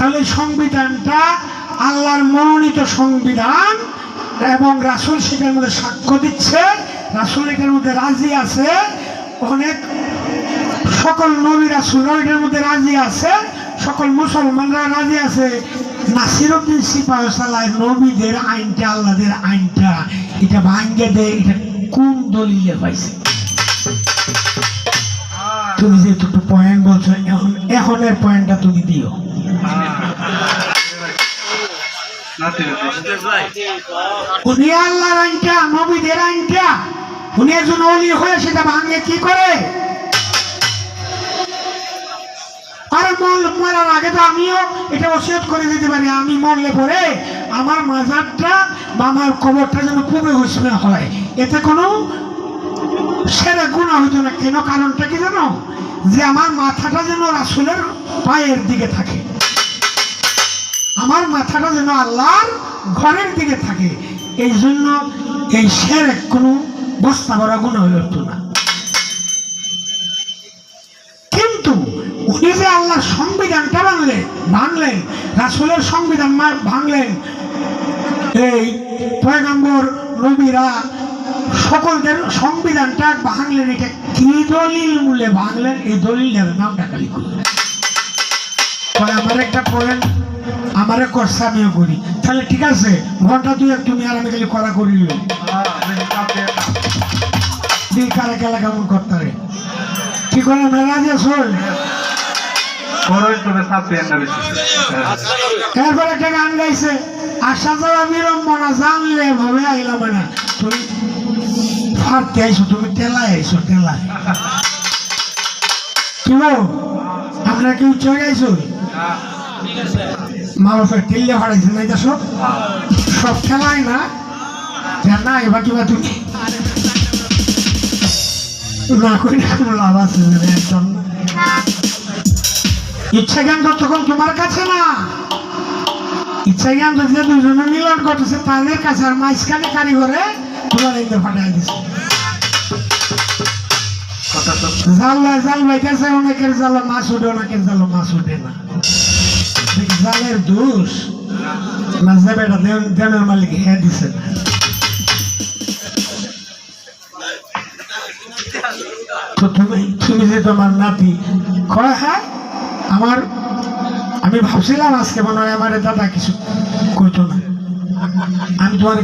তাহলে সংবিধানটা আল্লাহর মনোনীত সংবিধান এবং রাসূল সেটার মধ্যে সাক্ষ্য দিচ্ছে, রাসূল এটার মধ্যে রাজি আছে, অনেক সকল নবী রাসূলরা এটার মধ্যে রাজি আছে, সকল মুসলমানরা রাজি আছে। নাসিরউদ্দিন সিপাহীসালাহ নবীদের আইনটা আল্লাহদের আইনটা এটা ভাঙ্গে দেয়, এটা কোন দলিলে পাইছে? তুমি যেহেতু পয়েন্ট বলছো, এখনের পয়েন্টটা তুমি দিও। উনি আল্লাহর আইনটা, নবীদের আইনটা উনি একজন ওলি হয়ে সেটা ভাঙে কি করে? আর মরার আগে তো আমিও এটা ওসিয়ত করে দিতে পারি, আমি মরলে পরে আমার মাজারটা বা আমার কবরটা যেন খুবই হুসনে হয়, এতে কোনো সেরে গুনাহ হইতো না। কেন? কারণটা কি জানো? যে আমার মাথাটা যেন রাসূলের পায়ের দিকে থাকে, আমার মাথাটা যেন আল্লাহর ঘরের দিকে থাকে, এই জন্য এই সেরে কোনো বস্তা ভরা গুনাহ হইতো না। কিন্তু উনি যে আল্লাহর সংবিধানটা ভাঙলেন, রাসূলের সংবিধান ভাঙলেন, এই পয়গম্বর নবীরা সকলদের সংবিধানটা ভাঙলেন, এটা কি দলিল মূলে ভাঙলেন? এই দলিলের নামটা খালি করলেন। আমার একটা পয়েন্ট আমারে করছে, আমিও করি, তাহলে ঠিক আছে ঘন্টা দুই এক তুমি আর আমি খালি করা করিল কারা খেলা কেমন করতে রে, কি করে মেরাজ আসল। এরপর একটা গান গাইছে, আসা যাওয়া বিড়ম্বনা জানলে ভাবে আইলাম না, তুমি ফারতে আইসো, তুমি টেলায় আইসো, টেলায় কি বল? আপনার কি উচ্চ গাইছো? মা বাপের টেলে ফাড়াইছে নাই? সব সব খেলায় না না, এবার কিবা তুমি না করে কোনো লাভ আছে? একদম ইচ্ছা জ্ঞান তখন তোমার কাছে না, ইচ্ছা জ্ঞান যে দুজনে মিলন ঘটেছে তাদের কাছে, আর মাঝখানে কারিগরে তোমার এই ফাটাই দিচ্ছে। জাল বাইতেছে, অনেকের জালে মাছ উঠে, অনেকের জালে মাছ উঠে না। জালের দোষ না যে বেটা দেনের মালিক হ্যাঁ দিছে না। তো তুমি যে তোমার নাতি কয়, হ্যাঁ আমি ভাবছিলাম আজকে মনে হয় আমার দাদা কিছু করতো না, আমি তোমার